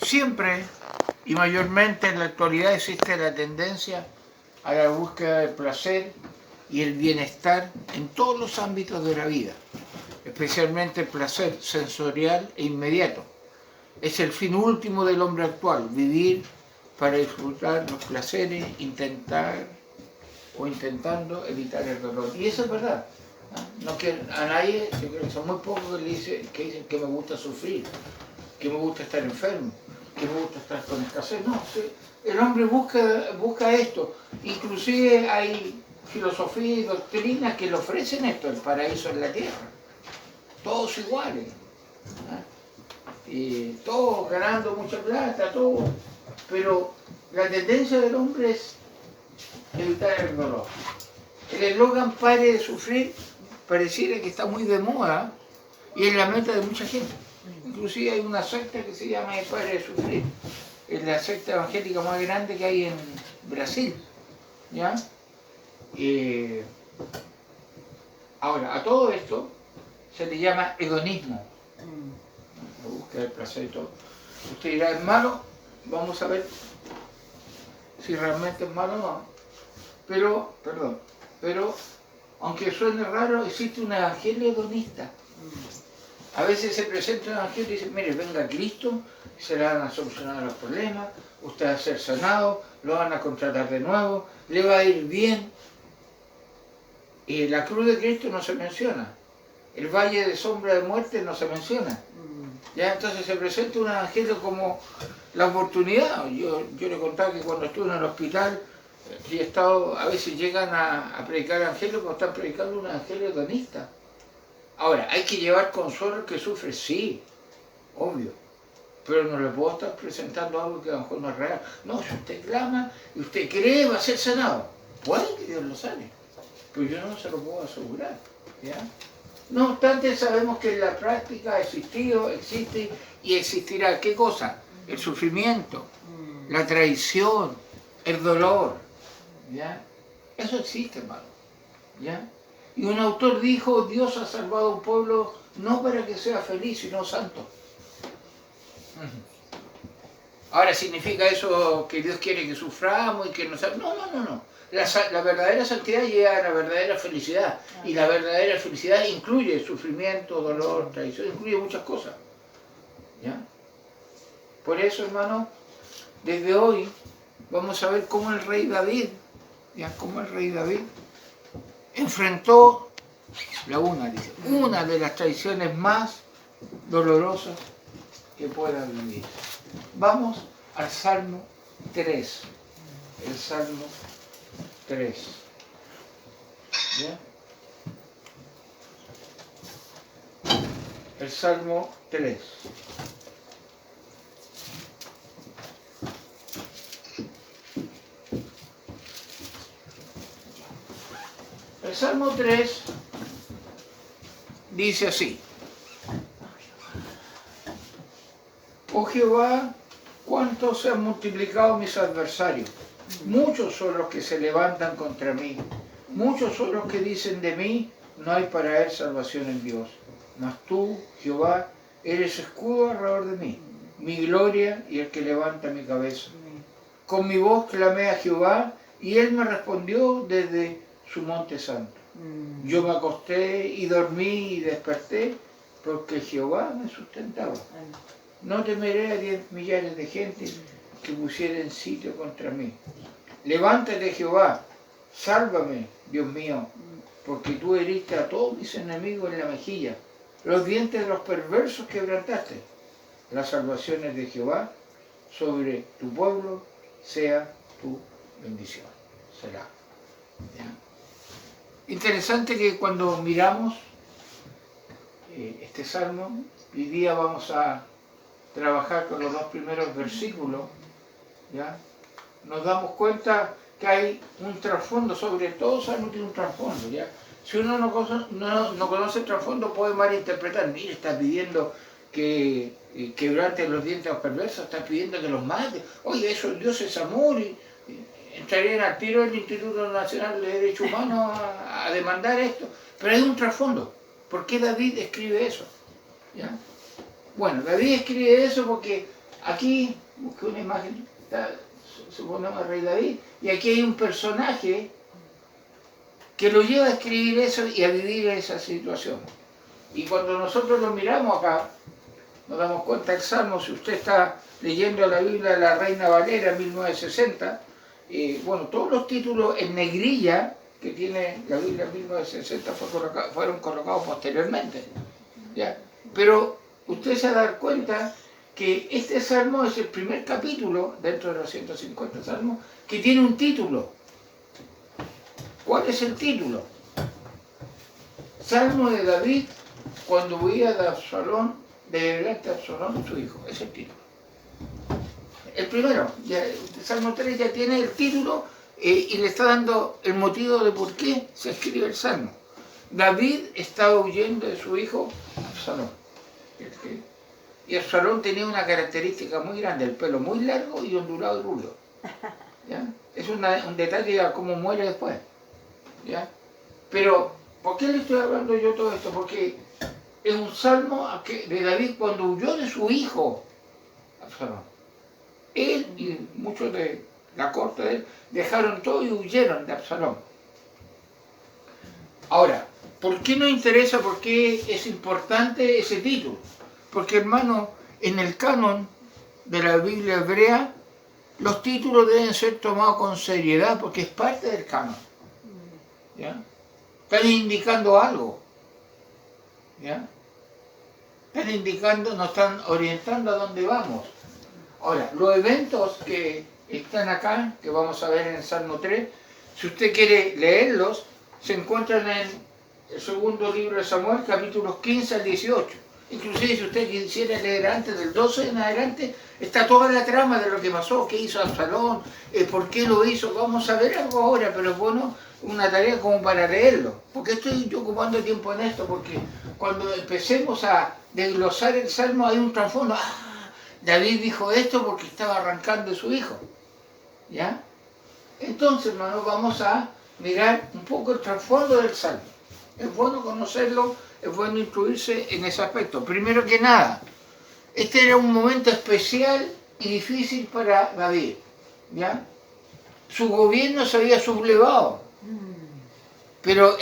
Siempre y mayormente en la actualidad existe la tendencia a la búsqueda del placer y el bienestar en todos los ámbitos de la vida, especialmente el placer sensorial e inmediato. Es el fin último del hombre actual, vivir para disfrutar los placeres, intentando evitar el dolor. Y eso es verdad. No que a nadie, yo creo que son muy pocos que dicen que me gusta sufrir, que me gusta estar enfermo, que me gusta estar con escasez. No, sí, el hombre busca esto. Inclusive hay filosofías y doctrinas que le ofrecen esto, el paraíso en la tierra. Todos iguales. Y todos ganando mucha plata, todos. Pero la tendencia del hombre es evitar el dolor. El eslogan "pare de sufrir" pareciera que está muy de moda y es la meta de mucha gente. Inclusive hay una secta que se llama "pare de sufrir". Es la secta evangélica más grande que hay en Brasil. ¿Ya? Ahora, a todo esto se le llama hedonismo. La búsqueda del placer y todo. Usted dirá, ¿es malo? Vamos a ver si realmente es malo o no. Pero, aunque suene raro, existe un evangelio hedonista. A veces se presenta un evangelio y dice, mire, venga Cristo, se le van a solucionar los problemas, usted va a ser sanado, lo van a contratar de nuevo, le va a ir bien. Y la cruz de Cristo no se menciona. El valle de sombra de muerte no se menciona. ¿Ya? Entonces se presenta un evangelio como la oportunidad. Yo le contaba que cuando estuve en el hospital y he estado, a veces llegan a predicar evangelio como están predicando un evangelio hedonista. Ahora, ¿hay que llevar consuelo al que sufre? Sí, obvio. Pero no le puedo estar presentando algo que a lo mejor no es real. No, si usted clama y usted cree, va a ser sanado. Puede que Dios lo sane, pero yo no se lo puedo asegurar. ¿Ya? No obstante, sabemos que en la práctica ha existido, existe y existirá. ¿Qué cosa? El sufrimiento, la traición, el dolor. ¿Ya? Eso existe, hermano. ¿Ya? Y un autor dijo, Dios ha salvado a un pueblo no para que sea feliz, sino santo. Ahora, ¿significa eso que Dios quiere que suframos y que nos... No. La verdadera santidad llega a la verdadera felicidad. Y la verdadera felicidad incluye sufrimiento, dolor, traición, incluye muchas cosas. ¿Ya? Por eso, hermano, desde hoy vamos a ver cómo el rey David, enfrentó una de las traiciones más dolorosas que pueda vivir. Vamos al Salmo 3. El Salmo 3. ¿Ya? El Salmo 3. El Salmo 3 dice así: Oh Jehová, cuánto se han multiplicado mis adversarios. Muchos son los que se levantan contra mí. Muchos son los que dicen de mí, no hay para él salvación en Dios. Mas tú, Jehová, eres escudo alrededor de mí, mi gloria y el que levanta mi cabeza. Con mi voz clamé a Jehová y él me respondió desde su monte santo. Yo me acosté y dormí y desperté porque Jehová me sustentaba. No temeré a 10 millares de gente que pusieren sitio contra mí. Levántate, Jehová, sálvame, Dios mío, porque tú heriste a todos mis enemigos en la mejilla. Los dientes de los perversos quebrantaste. Las salvaciones de Jehová sobre tu pueblo sea tu bendición. Será. ¿Ya? Interesante que cuando miramos este salmo, hoy día vamos a trabajar con los dos primeros versículos, ¿ya? Nos damos cuenta que hay un trasfondo, sobre todo sabemos que hay un trasfondo, ¿ya? Si uno no conoce el trasfondo puede malinterpretar. Mira, está pidiendo que quebranten los dientes a los perversos, está pidiendo que los mate. Oye, eso, Dios es amor. Y entrarían al tiro del Instituto Nacional de Derechos Humanos a demandar esto. Pero hay un trasfondo. ¿Por qué David escribe eso? ¿Ya? Bueno, David escribe eso porque aquí, busqué una imagen, suponemos al rey David, y aquí hay un personaje que lo lleva a escribir eso y a vivir esa situación. Y cuando nosotros lo miramos acá, nos damos cuenta del Salmo, si usted está leyendo la Biblia de la Reina Valera 1960, bueno, todos los títulos en negrilla que tiene la Biblia 1960 fueron colocados posteriormente, ¿ya? Pero usted se va a dar cuenta que este Salmo es el primer capítulo, dentro de los 150 Salmos, que tiene un título. ¿Cuál es el título? Salmo de David cuando huía de Absalón, delante de Absalón, su hijo. Es el título. El primero, ya, el Salmo 3 ya tiene el título y le está dando el motivo de por qué se escribe el Salmo. David estaba huyendo de su hijo Absalón. Y Absalón tenía una característica muy grande, el pelo muy largo y ondulado y rubio. ¿Ya? Es un detalle a cómo muere después. ¿Ya? Pero, ¿por qué le estoy hablando yo todo esto? Porque es un salmo de David cuando huyó de su hijo Absalón. Él y muchos de la corte de él dejaron todo y huyeron de Absalón. Ahora, ¿por qué nos interesa? ¿Por qué es importante ese título? Porque, hermano, en el canon de la Biblia hebrea, los títulos deben ser tomados con seriedad porque es parte del canon. ¿Ya? Están indicando algo. ¿Ya? Están indicando, nos están orientando a dónde vamos. Ahora, los eventos que están acá, que vamos a ver en el Salmo 3, si usted quiere leerlos, se encuentran en el segundo libro de Samuel, capítulos 15 al 18. Inclusive si usted quisiera leer antes del 12 en adelante, está toda la trama de lo que pasó, qué hizo Absalón, por qué lo hizo. Vamos a ver algo ahora, pero bueno, una tarea como para leerlo. ¿Por qué estoy yo ocupando tiempo en esto? Porque cuando empecemos a desglosar el Salmo hay un trasfondo. David dijo esto porque estaba arrancando de su hijo. ¿Ya? Entonces, hermanos, vamos a mirar un poco el trasfondo del Salmo. Es bueno conocerlo, es bueno instruirse en ese aspecto. Primero que nada, este era un momento especial y difícil para David. ¿Ya? Su gobierno se había sublevado. Pero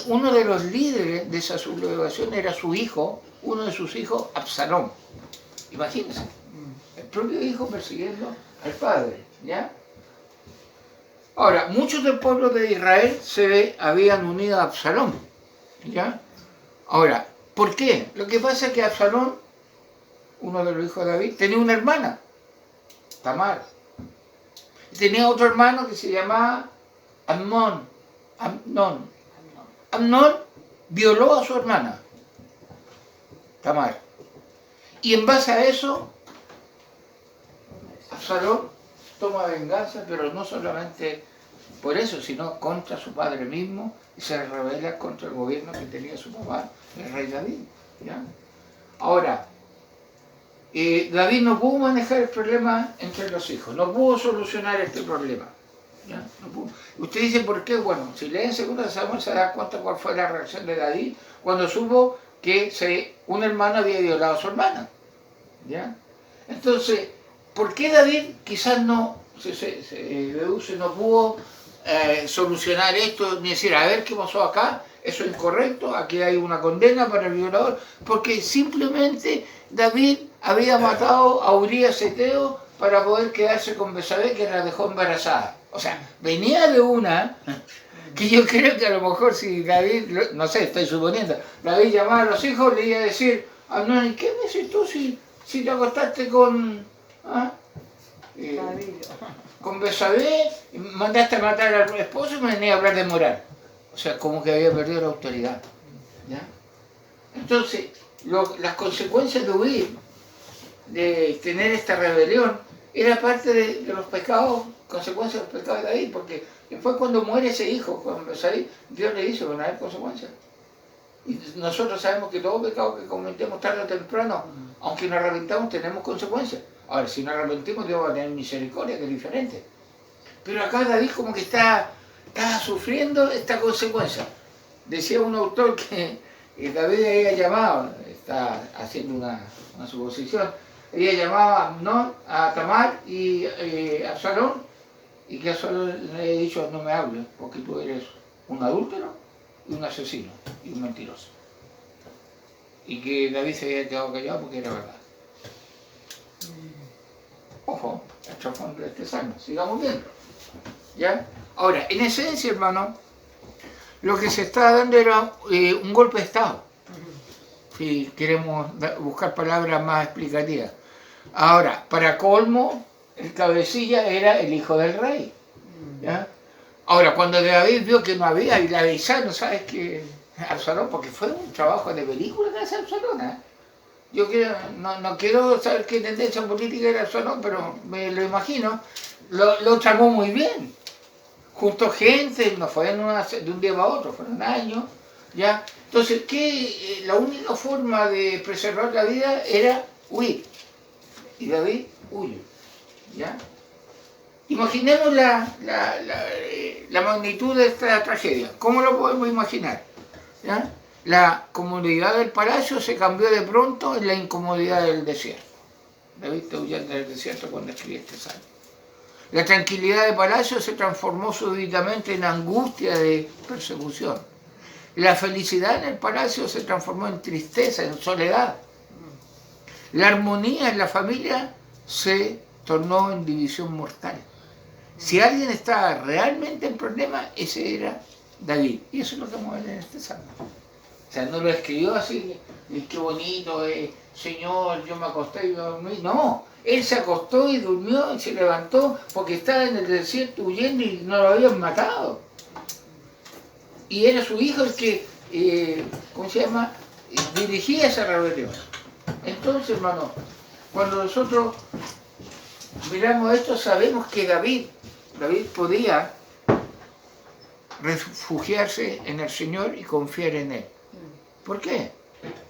uno de los líderes de esa sublevación era su hijo, uno de sus hijos, Absalón. Imagínense, el propio hijo persiguiendo al padre, ¿ya? Ahora, muchos del pueblo de Israel habían unido a Absalón, ¿ya? Ahora, ¿por qué? Lo que pasa es que Absalón, uno de los hijos de David, tenía una hermana, Tamar. Tenía otro hermano que se llamaba Amnón. Amnón violó a su hermana, Tamar. Y en base a eso, Absalón toma venganza, pero no solamente por eso, sino contra su padre mismo y se rebela contra el gobierno que tenía su papá, el rey David. ¿Ya? Ahora, David no pudo manejar el problema entre los hijos, no pudo solucionar este problema. ¿Ya? No pudo. Usted dice, ¿por qué? Bueno, si leen 2 Samuel se da cuenta cuál fue la reacción de David cuando supo que un hermano había violado a su hermana. ¿Ya? Entonces, ¿por qué David quizás no no pudo solucionar esto, ni decir, a ver qué pasó acá, eso es incorrecto, aquí hay una condena para el violador? Porque simplemente David había matado a Urías Eteo para poder quedarse con Betsabé, que la dejó embarazada. O sea, venía de una que yo creo que a lo mejor si David, no sé, estoy suponiendo, David llamaba a los hijos, le iba a decir, ¿y qué me dices tú si te acostaste con Betsabé, mandaste a matar al esposo y me venía a hablar de moral? O sea, como que había perdido la autoridad. ¿Ya? Entonces, las consecuencias de huir, de tener esta rebelión, era parte de los pecados, consecuencias de los pecados de David, porque después cuando muere ese hijo, con Betsabé, Dios le dice, van a haber consecuencias. Y nosotros sabemos que todo pecado que cometemos tarde o temprano, aunque nos arrepentamos, tenemos consecuencias. Ahora, si nos arrepentimos, Dios va a tener misericordia, que es diferente. Pero acá David como que está sufriendo esta consecuencia. Decía un autor que David había llamado, está haciendo una suposición, ella llamaba ¿no? a Tamar y a Absalón, y que Absalón le había dicho: no me hables, porque tú eres un adúltero y un asesino y un mentiroso. Y que David se había quedado callado porque era verdad. Ojo, el trasfondo de este salmo, sigamos viendo. ¿Ya? Ahora, en esencia, hermano, lo que se estaba dando era un golpe de Estado, si queremos buscar palabras más explicativas. Ahora, para colmo, el cabecilla era el hijo del rey. ¿Ya? Ahora, cuando David vio que no había, y le avisaron, ¿sabes qué? Absalón, porque fue un trabajo de película que hace Absalón, ¿eh? Yo no quiero saber qué tendencia política era Absalón, pero me lo imagino. Lo tramó muy bien. Juntó gente, no fue de un día para otro, fueron años, ¿ya? Entonces, la única forma de preservar la vida era huir. Y David huye, ¿ya? Imaginemos la magnitud de esta tragedia. ¿Cómo lo podemos imaginar? ¿Ya? La comodidad del palacio se cambió de pronto en la incomodidad del desierto. David está huyendo del desierto cuando escribe este salmo. La tranquilidad del palacio se transformó súbitamente en angustia de persecución. La felicidad en el palacio se transformó en tristeza, en soledad. La armonía en la familia se tornó en división mortal. Si alguien estaba realmente en problemas, ese era David. Y eso es lo que vamos a ver en este salmo. O sea, no lo escribió así, qué bonito, Señor, yo me acosté y me dormí. No, él se acostó y durmió y se levantó porque estaba en el desierto huyendo y no lo habían matado. Y era su hijo el que, ¿cómo se llama?, dirigía esa rebelión. Entonces, hermano, cuando nosotros miramos esto, sabemos que David podía refugiarse en el Señor y confiar en Él. ¿Por qué?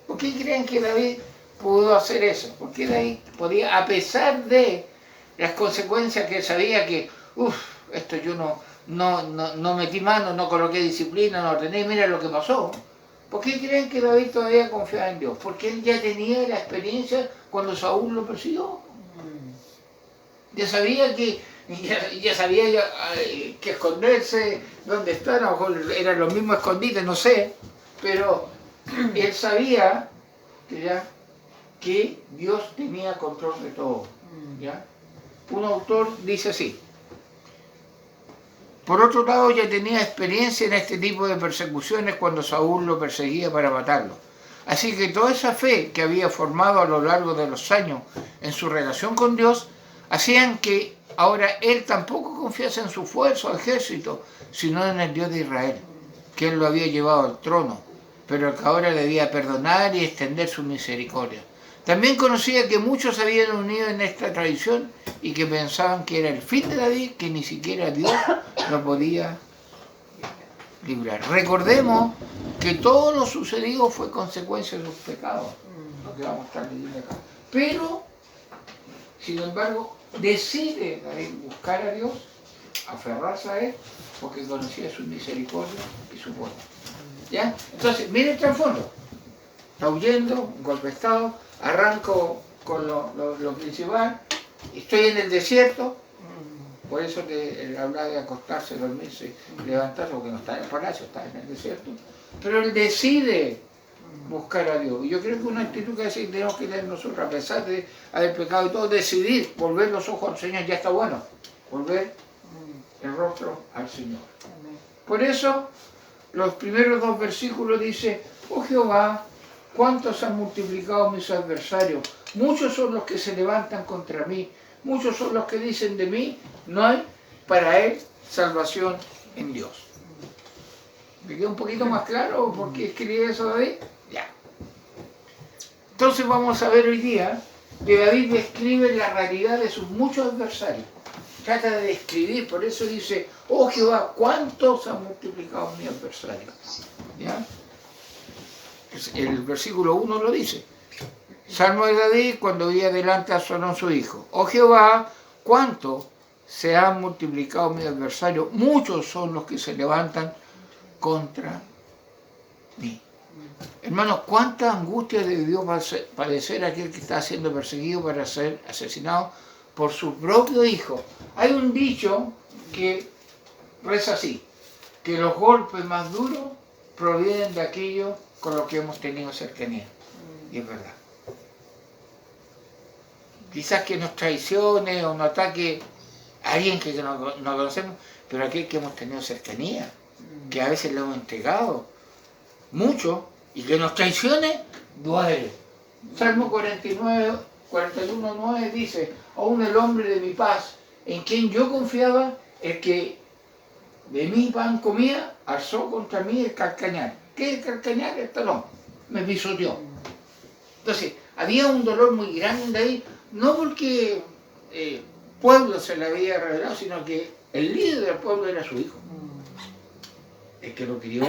¿Por qué creen que David pudo hacer eso? ¿Por qué David podía, a pesar de las consecuencias que sabía que, esto yo no metí mano, no coloqué disciplina, no ordené, mira lo que pasó? ¿Por qué creen que David todavía confiaba en Dios? Porque él ya tenía la experiencia cuando Saúl lo persiguió. Ya sabía que esconderse, dónde está, a lo mejor eran los mismos escondites, no sé, pero él sabía que Dios tenía control de todo. ¿Ya? Un autor dice así: por otro lado, ya tenía experiencia en este tipo de persecuciones cuando Saúl lo perseguía para matarlo. Así que toda esa fe que había formado a lo largo de los años en su relación con Dios, hacían que ahora él tampoco confiase en su fuerza o ejército, sino en el Dios de Israel, que él lo había llevado al trono, pero que ahora debía perdonar y extender su misericordia. También conocía que muchos se habían unido en esta tradición y que pensaban que era el fin de David, que ni siquiera Dios lo podía librar. Recordemos que todo lo sucedido fue consecuencia de sus pecados, lo que vamos a estar leyendo acá. Pero, sin embargo, decide David buscar a Dios, aferrarse a Él, porque conocía su misericordia y su poder. ¿Ya? Entonces, miren el trasfondo. Está huyendo, un golpe de estado, arranco con lo principal, estoy en el desierto, por eso que él habla de acostarse, dormirse, levantarse, porque no está en el palacio, está en el desierto, pero él decide buscar a Dios. Y yo creo que una actitud que tenemos que tener nosotros, a pesar de haber pecado y todo, decidir volver los ojos al Señor, ya está bueno, volver el rostro al Señor. Por eso, los primeros 2 versículos dice: oh Jehová, cuántos han multiplicado mis adversarios, muchos son los que se levantan contra mí, muchos son los que dicen de mí, no hay para él salvación en Dios. ¿Me queda un poquito más claro por qué escribe eso David? Ya. Entonces vamos a ver hoy día que David describe la realidad de sus muchos adversarios. Trata de describir, por eso dice: oh Jehová, cuántos han multiplicado mis adversarios. ¿Ya? El versículo 1 lo dice. Salmo de David cuando vi adelante a Absalón su hijo: oh Jehová, cuánto se han multiplicado mis adversarios, muchos son los que se levantan contra mí. Hermano, Hermanos, ¿cuánta angustia debió padecer aquel que está siendo perseguido para ser asesinado por su propio hijo? Hay un dicho que reza así, que los golpes más duros provienen de aquellos con los que hemos tenido cercanía. Y es verdad. Quizás que nos traicione o nos ataque a alguien que no conocemos, pero aquel que hemos tenido cercanía, que a veces le hemos entregado mucho, y que nos traicione, duele. Salmo 41, 9 dice, aún el hombre de mi paz, en quien yo confiaba, el que de mi pan comía, alzó contra mí el calcañar. ¿Qué es el calcañar? El talón. Me pisoteó. Entonces, había un dolor muy grande ahí, no porque pueblo se le había revelado, sino que el líder del pueblo era su hijo. El que lo crió,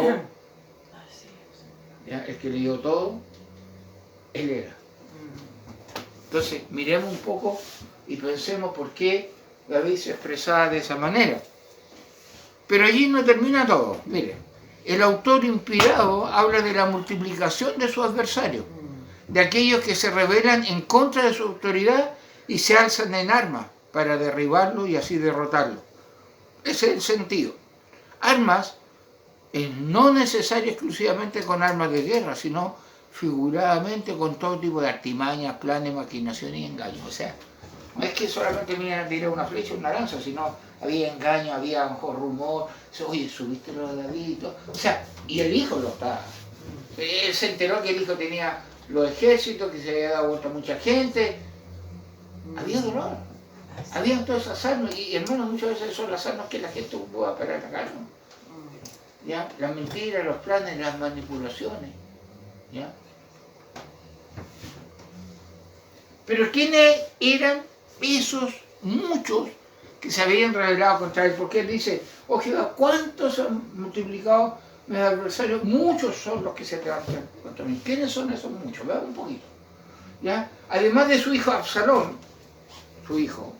¿ya? El que le dio todo, él era. Entonces, miremos un poco y pensemos por qué David se expresaba de esa manera. Pero allí no termina todo. Mire, el autor inspirado habla de la multiplicación de sus adversarios, de aquellos que se rebelan en contra de su autoridad y se alzan en armas para derribarlo y así derrotarlo. Ese es el sentido. Armas es no necesario exclusivamente con armas de guerra, sino figuradamente con todo tipo de artimañas, planes, maquinaciones y engaños. O sea, no es que solamente vinieran a tirar una flecha o una lanza, sino había engaño, había a lo mejor rumor, oye, subiste lo de David y todo. O sea, y el hijo lo estaba. Él se enteró que el hijo tenía los ejércitos, que se había dado vuelta a mucha gente. Había dolor. Habían todas esas armas, y hermanos, muchas veces son las armas que la gente ocupa para atacarnos. ¿Ya? Las mentiras, los planes, las manipulaciones. ¿Ya? Pero ¿quiénes eran esos muchos que se habían revelado contra él? Porque él dice, oh Jehová, ¿cuántos han multiplicado mis adversarios? Muchos son los que se levantan contra mí. ¿Quiénes son esos muchos? Veamos un poquito. ¿Ya? Además de su hijo Absalón, su hijo,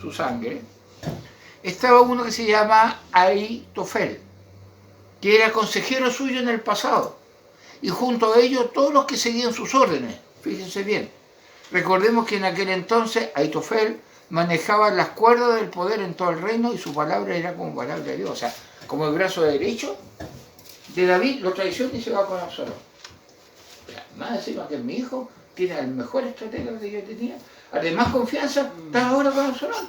su sangre, estaba uno que se llama Ahitofel, que era consejero suyo en el pasado, y junto a ellos todos los que seguían sus órdenes. Fíjense bien. Recordemos que en aquel entonces Ahitofel manejaba las cuerdas del poder en todo el reino y su palabra era como palabra de Dios. O sea, como el brazo derecho de David lo traiciona y se va con Absalón. Más encima que mi hijo tiene el mejor estratega que yo tenía, además confianza, está ahora con Absalón.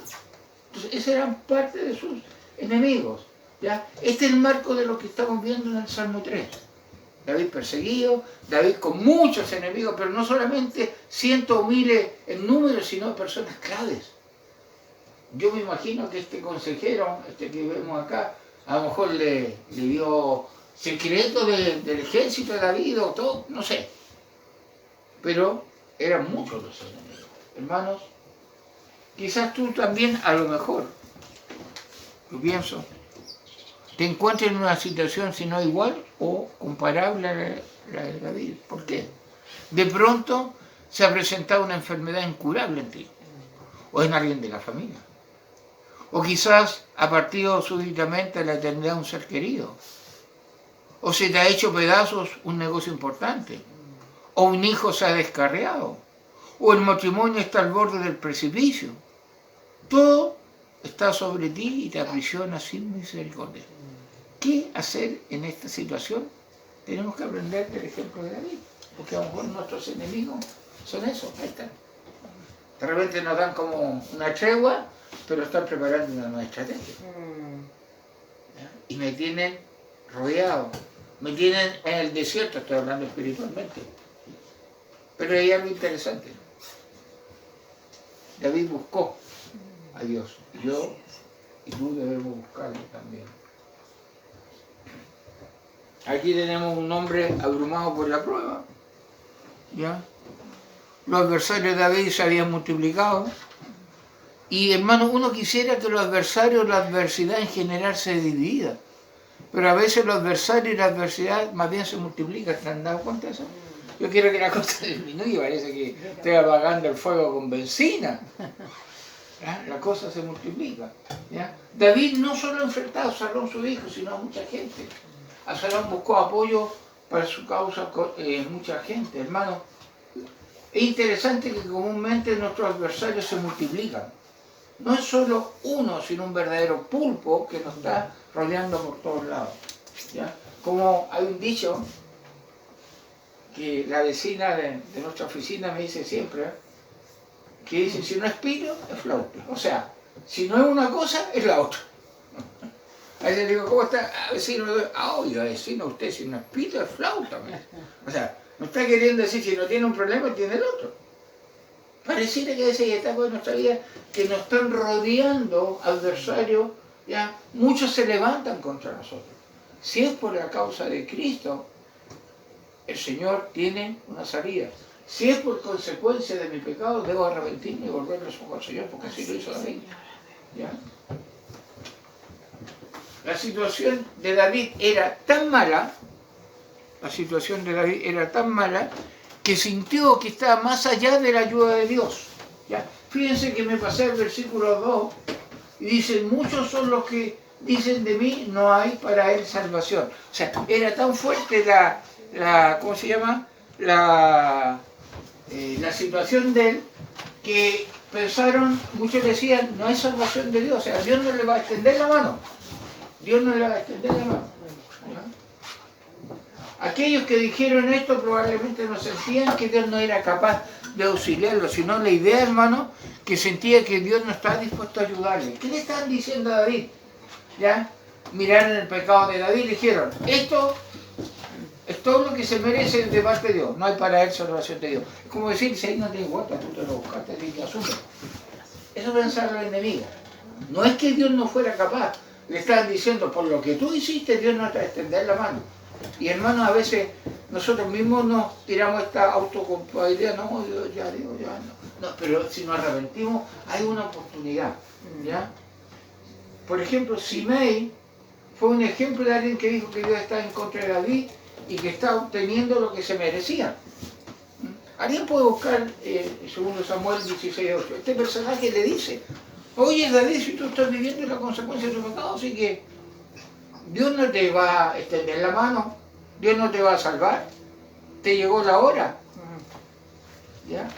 Entonces, esos eran parte de sus enemigos. ¿Ya? Este es el marco de lo que estamos viendo en el Salmo 3. David perseguido, David con muchos enemigos, pero no solamente cientos o miles en número, sino personas claves. Yo me imagino que este consejero, este que vemos acá, a lo mejor le dio secretos del ejército de David o todo, no sé. Pero eran muchos los enemigos. Hermanos, quizás tú también, a lo mejor, yo pienso, te encuentres en una situación, si no igual o comparable a la de David. ¿Por qué? De pronto se ha presentado una enfermedad incurable en ti, o en alguien de la familia. O quizás ha partido súbitamente a la eternidad un ser querido. O se te ha hecho pedazos un negocio importante. O un hijo se ha descarriado. O el matrimonio está al borde del precipicio. Todo está sobre ti y te aprisiona sin misericordia. ¿Qué hacer en esta situación? Tenemos que aprender del ejemplo de David, porque a lo mejor nuestros enemigos son esos, ahí están. De repente nos dan como una tregua, pero están preparando una nueva estrategia. ¿Ya? Y me tienen rodeado, me tienen en el desierto, estoy hablando espiritualmente. Pero hay algo interesante. David buscó a Dios, y yo y tú debemos buscarlo también. Aquí tenemos un hombre abrumado por la prueba. ¿Ya? Los adversarios de David se habían multiplicado. Y hermano, uno quisiera que los adversarios, la adversidad en general se divida. Pero a veces los adversarios y la adversidad más bien se multiplican. ¿Te han dado cuenta de eso? Yo quiero que la cosa disminuya, parece que estoy apagando el fuego con benzina. ¿Ya? La cosa se multiplica. ¿Ya? David no solo enfrentaba a Absalón su hijo, sino a mucha gente. Absalón buscó apoyo para su causa mucha gente, hermano. Es interesante que comúnmente nuestros adversarios se multiplican. No es solo uno, sino un verdadero pulpo que nos está rodeando por todos lados. ¿Ya? Como hay un dicho que la vecina de nuestra oficina me dice siempre, que dice, si no es pino, es flauta. O sea, si no es una cosa, es la otra. A veces le digo, ¿cómo está? Vecino, oiga, vecino, usted si no es pito, es flauta. O sea, no está queriendo decir si no tiene un problema, tiene el otro. Pareciera que esa etapa de nuestra vida que nos están rodeando adversarios, ya muchos se levantan contra nosotros. Si es por la causa de Cristo, el Señor tiene una salida. Si es por consecuencia de mi pecado, debo arrepentirme y volver los ojos al Señor, porque así lo hizo David. ¿Ya? La situación de David era tan mala, que sintió que estaba más allá de la ayuda de Dios. ¿Ya? Fíjense que me pasé al versículo 2 y dice, muchos son los que dicen de mí, no hay para él salvación. O sea, era tan fuerte ¿cómo se llama? La situación de él, que pensaron, muchos decían, no hay salvación de Dios, o sea, Dios no le va a extender la mano. Dios no le va a extender la mano. ¿Ya? Aquellos que dijeron esto probablemente no sentían que Dios no era capaz de auxiliarlo, sino la idea, hermano, que sentía que Dios no estaba dispuesto a ayudarle. ¿Qué le están diciendo a David? ¿Ya? Miraron el pecado de David y dijeron, esto es todo lo que se merece de parte de Dios, no hay para él salvación de Dios. Es como decir, si ahí no tienes guata, tú te lo buscaste y te asumes. Eso pensaron los enemigos. No es que Dios no fuera capaz, le estaban diciendo, por lo que tú hiciste, Dios no te va a extender la mano. Y hermanos, a veces nosotros mismos nos tiramos esta autoculpabilidad, no, Dios ya no. No, pero si nos arrepentimos, hay una oportunidad. ¿Ya? Por ejemplo, Simei fue un ejemplo de alguien que dijo que Dios estaba en contra de David y que está obteniendo lo que se merecía. Alguien puede buscar, segundo Samuel 16:8, este personaje le dice, oye David, si tú estás viviendo la consecuencia de tu pecado, así que Dios no te va a extender la mano, Dios no te va a salvar, te llegó la hora. ¿Ya?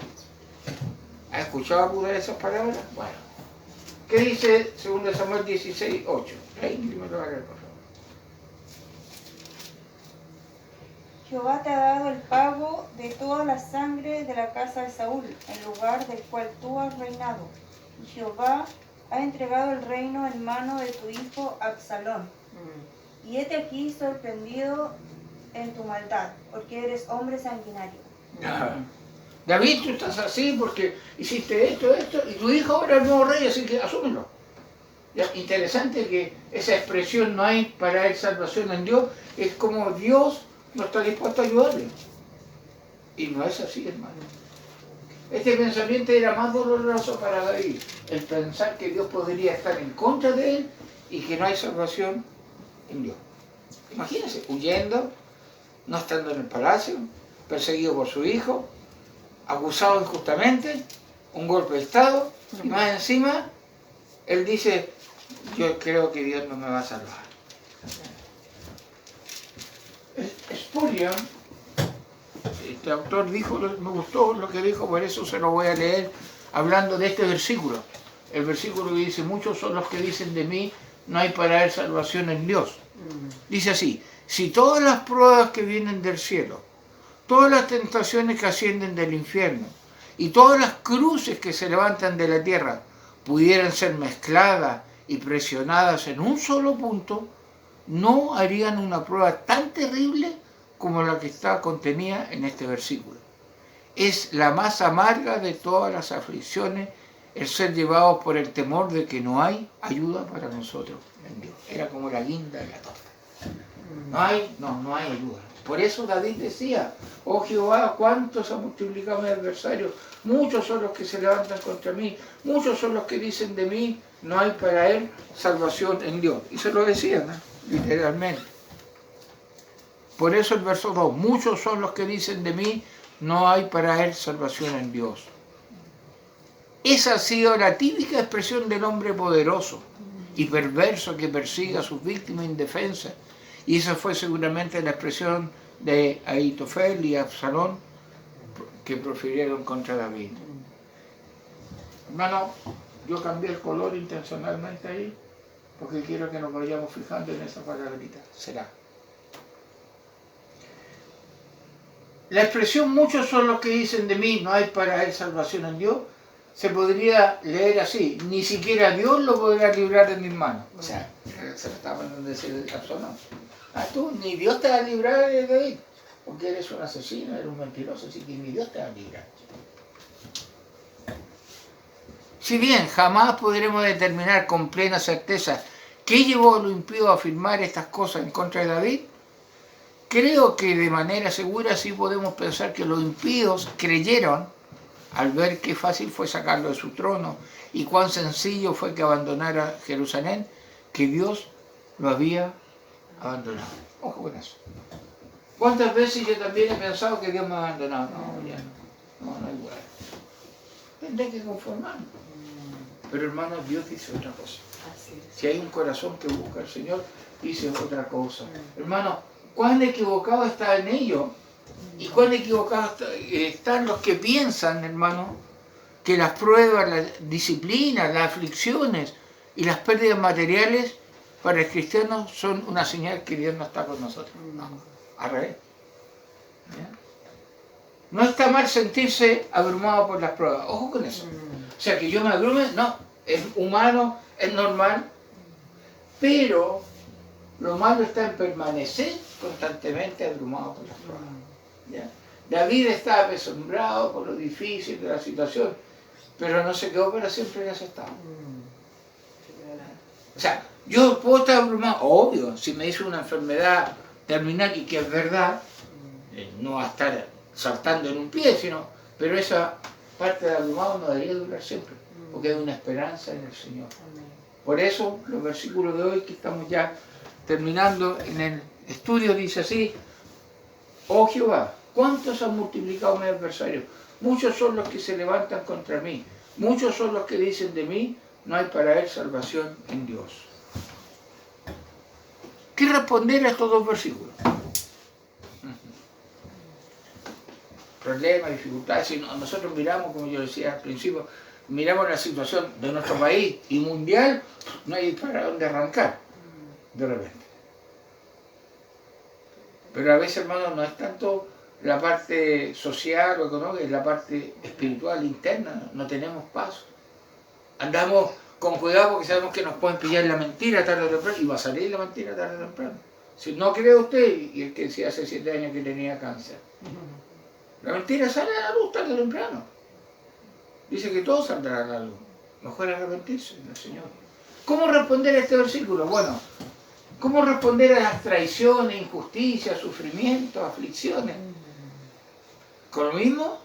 ¿Has escuchado alguna de esas palabras? Bueno, ¿qué dice segundo Samuel 16:8? Ahí me lo va a leer, por favor. Jehová te ha dado el pago de toda la sangre de la casa de Saúl, en lugar del cual tú has reinado. Y Jehová ha entregado el reino en mano de tu hijo Absalón. Y hete aquí sorprendido en tu maldad, porque eres hombre sanguinario. David, tú estás así porque hiciste esto, y tu hijo ahora es el nuevo rey, así que asúmelo. ¿Ya? Interesante que esa expresión, no hay para él salvación en Dios, es como Dios no está dispuesto a ayudarle. Y no es así, hermano. Este pensamiento era más doloroso para David, el pensar que Dios podría estar en contra de él y que no hay salvación en Dios. Imagínense, huyendo, no estando en el palacio, perseguido por su hijo, acusado injustamente, un golpe de estado, y más encima, él dice, yo creo que Dios no me va a salvar. Spurgeon, este autor dijo, me gustó lo que dijo, por eso se lo voy a leer, hablando de este versículo. El versículo que dice, muchos son los que dicen de mí, no hay para él salvación en Dios. Dice así, si todas las pruebas que vienen del cielo, todas las tentaciones que ascienden del infierno y todas las cruces que se levantan de la tierra pudieran ser mezcladas y presionadas en un solo punto, no harían una prueba tan terrible como la que está contenida en este versículo. Es la más amarga de todas las aflicciones el ser llevados por el temor de que no hay ayuda para nosotros en Dios. Era como la guinda de la torta. No hay ayuda. Por eso David decía, oh Jehová, ¿cuántos han multiplicado mis adversarios? Muchos son los que se levantan contra mí, muchos son los que dicen de mí, no hay para él salvación en Dios. Y se lo decían, literalmente. Por eso el verso 2, muchos son los que dicen de mí, no hay para él salvación en Dios. Esa ha sido la típica expresión del hombre poderoso y perverso que persigue a sus víctimas indefensas. Y esa fue seguramente la expresión de Ahitofel y Absalón que profirieron contra David. Hermano, yo cambié el color intencionalmente ahí porque quiero que nos vayamos fijando en esa palabrita. Será. La expresión "muchos son los que dicen de mí, no hay para él salvación en Dios", se podría leer así: ni siquiera Dios lo podrá librar de mis manos. O sea, se lo estaba mandando decir Absalón. Tú, ni Dios te va a librar de David, porque eres un asesino, eres un mentiroso, así que ni Dios te va a librar. Si bien jamás podremos determinar con plena certeza qué llevó a los impíos a afirmar estas cosas en contra de David, creo que de manera segura sí podemos pensar que los impíos creyeron, al ver qué fácil fue sacarlo de su trono y cuán sencillo fue que abandonara Jerusalén, que Dios lo había abandonado. Ojo con eso. ¿Cuántas veces yo también he pensado que Dios me ha abandonado? No, ya no. No igual. Tendré que conformarme. Pero hermano, Dios dice otra cosa. Si hay un corazón que busca al Señor, dice otra cosa. Hermano, ¿cuán equivocado está en ello? Y cuán equivocados están los que piensan, hermano, que las pruebas, las disciplinas, las aflicciones y las pérdidas materiales para el cristiano son una señal que Dios no está con nosotros. No, al revés. ¿Ya? No está mal sentirse abrumado por las pruebas. Ojo con eso. O sea, que yo me abrume, no, es humano, es normal, pero lo malo está en permanecer constantemente abrumado por las pruebas. ¿Ya? David estaba apesumbrado por lo difícil de la situación, pero no se quedó para siempre en ese estado. O sea, yo puedo estar abrumado, obvio, si me dice una enfermedad terminal y que es verdad, no va a estar saltando en un pie, pero esa parte de abrumado no debería durar siempre, porque hay una esperanza en el Señor. Por eso los versículos de hoy que estamos ya terminando en el estudio dice así: oh Jehová, ¿cuántos han multiplicado mis adversarios? Muchos son los que se levantan contra mí, muchos son los que dicen de mí, no hay para él salvación en Dios. ¿Qué responder a estos dos versículos? Problemas, dificultades. Si nosotros miramos, como yo decía al principio, miramos la situación de nuestro país y mundial, no hay para dónde arrancar de repente. Pero a veces, hermano, no es tanto la parte social o económica, es la parte espiritual interna. No tenemos paz. Andamos con cuidado porque sabemos que nos pueden pillar la mentira tarde o temprano, y va a salir la mentira tarde o temprano. Si no cree usted, y el que decía hace 7 años que tenía cáncer, la mentira sale a la luz tarde o temprano. Dice que todo saldrá a la luz. Mejor arrepentirse del Señor. ¿Cómo responder a este versículo? Bueno, ¿cómo responder a las traiciones, injusticias, sufrimientos, aflicciones? ¿Con lo mismo?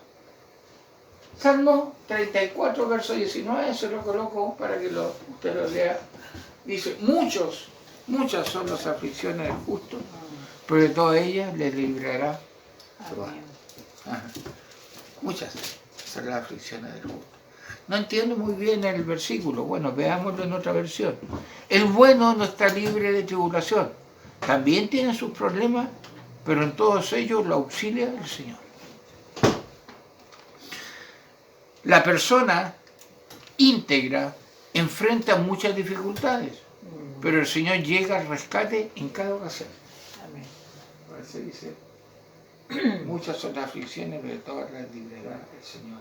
Salmo 34, verso 19, se lo coloco para que usted lo lea. Dice: muchas son las aflicciones del justo, pero de todas ellas le librará Jehová. Muchas son las aflicciones del justo. No entiendo muy bien el versículo. Bueno, veámoslo en otra versión. El bueno no está libre de tribulación. También tiene sus problemas, pero en todos ellos lo auxilia el Señor. La persona íntegra enfrenta muchas dificultades, pero el Señor llega al rescate en cada ocasión. Amén. Por eso dice: muchas son las aflicciones, pero todas las librará el Señor.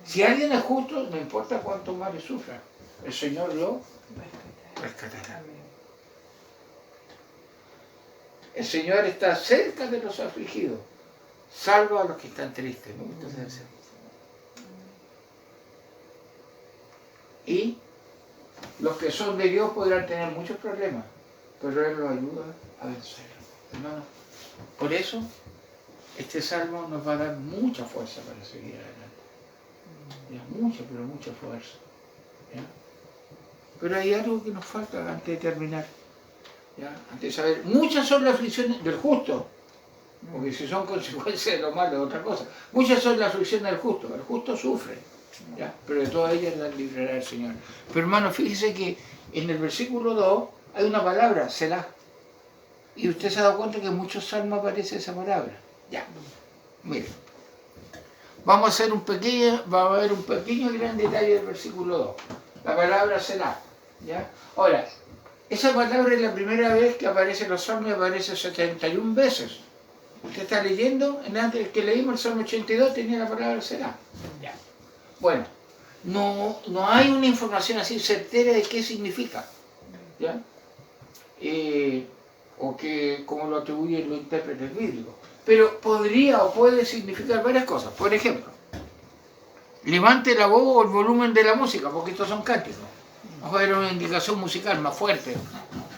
Si alguien es justo, no importa cuánto mal le sufra, el Señor lo rescatará. El Señor está cerca de los afligidos, salva a los que están tristes. Me gusta esa versión. Y los que son de Dios podrán tener muchos problemas, pero Él los ayuda a vencerlos. Hermano, por eso este salmo nos va a dar mucha fuerza para seguir adelante. Ya, mucha, pero mucha fuerza. ¿Ya? Pero hay algo que nos falta antes de terminar. ¿Ya? Antes de saber, muchas son las aflicciones del justo, porque si son consecuencias de lo malo es otra cosa. Muchas son las aflicciones del justo sufre, ¿ya? Pero de todas ellas las librará el Señor. Pero hermano, fíjese que en el versículo 2 hay una palabra, Selah. Y usted se ha dado cuenta que en muchos salmos aparece esa palabra. Ya, mire. Vamos a hacer va a haber un pequeño gran detalle del versículo 2. La palabra Selah. ¿Ya? Ahora, esa palabra es la primera vez que aparece en los salmos y aparece 71 veces. Usted está leyendo, antes que leímos el Salmo 82 tenía la palabra Selah. Ya. Bueno, no hay una información así certera de qué significa. ¿Ya? O que como lo atribuyen los intérpretes bíblicos. Pero podría o puede significar varias cosas. Por ejemplo, levante la voz o el volumen de la música, porque estos son cánticos. Vamos a ver una indicación musical más fuerte,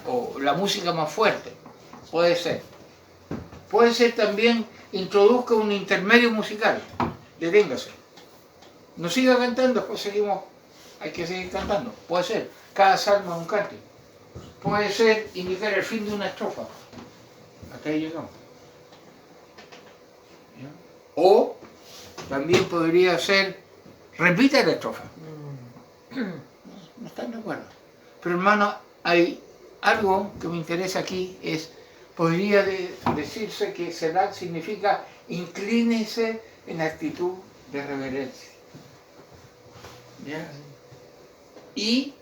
o la música más fuerte. Puede ser. Puede ser también, introduzca un intermedio musical. Deténgase. No siga cantando, después seguimos, hay que seguir cantando. Puede ser, cada salmo es un cántico. Puede ser indicar el fin de una estrofa. Hasta ahí llegamos. ¿Ya? O también podría ser, repita la estrofa. No están de acuerdo. Pero hermano, hay algo que me interesa aquí, podría decirse que Selah significa inclínese en actitud de reverencia. ¿Ya? Y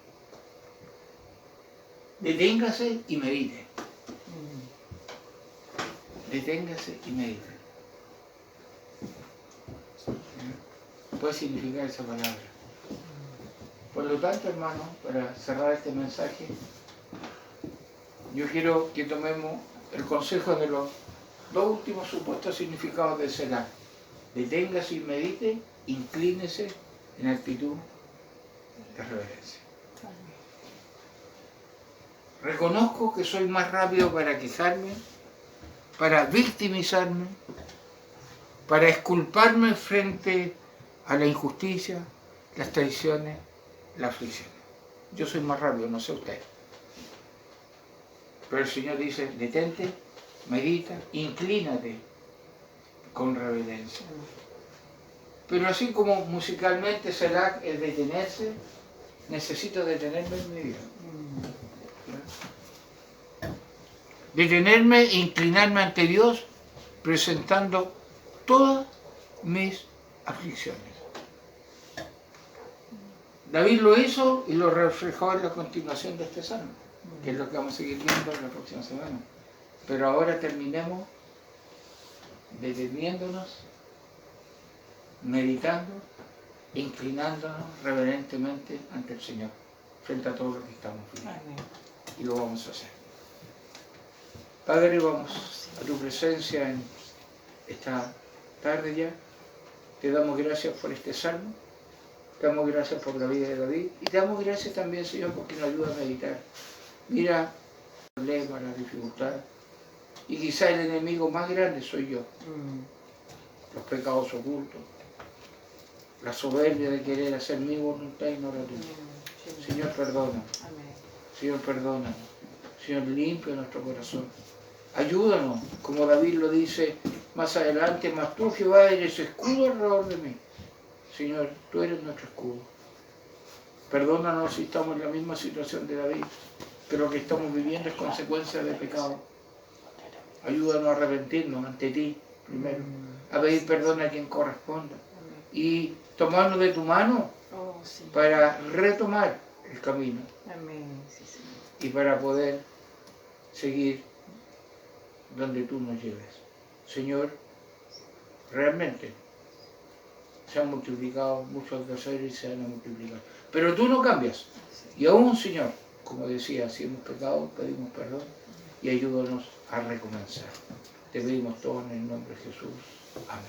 deténgase y medite. Deténgase y medite. ¿Ya? Puede significar esa palabra. Por lo tanto, hermano, para cerrar este mensaje, yo quiero que tomemos el consejo de los dos últimos supuestos significados de Selah. Deténgase y medite, inclínese en actitud de reverencia. Reconozco que soy más rápido para quejarme, para victimizarme, para exculparme frente a la injusticia, las traiciones, la aflicción. Yo soy más rápido, no sé usted. Pero el Señor dice, detente, medita, inclínate con reverencia. Pero así como musicalmente Selah es detenerse, necesito detenerme en mi vida. Detenerme e inclinarme ante Dios presentando todas mis aflicciones. David lo hizo y lo reflejó en la continuación de este salmo, que es lo que vamos a seguir viendo en la próxima semana. Pero ahora terminemos deteniéndonos, meditando, inclinándonos reverentemente ante el Señor, frente a todo lo que estamos viviendo. Y lo vamos a hacer. Padre, vamos a tu presencia en esta tarde ya. Te damos gracias por este salmo. Te damos gracias por la vida de David. Y te damos gracias también, Señor, porque nos ayuda a meditar. Mira el problema, la dificultad. Y quizá el enemigo más grande soy yo. Los pecados ocultos. La soberbia de querer hacer mi voluntad y no la tuya. Señor, perdona. Señor, perdona. Señor, limpia nuestro corazón. Ayúdanos, como David lo dice más adelante, mas tú, Jehová, eres escudo alrededor de mí. Señor, tú eres nuestro escudo. Perdónanos si estamos en la misma situación de David, que lo que estamos viviendo es consecuencia del pecado. Ayúdanos a arrepentirnos ante ti, primero, a pedir perdón a quien corresponda y tomarnos de tu mano para retomar el camino y para poder seguir donde tú nos lleves. Señor, realmente se han multiplicado muchos adversarios y se van a multiplicar. Pero tú no cambias. Y aún, Señor, como decía, si hemos pecado, pedimos perdón y ayúdanos a recomenzar. Te pedimos todo en el nombre de Jesús. Amén.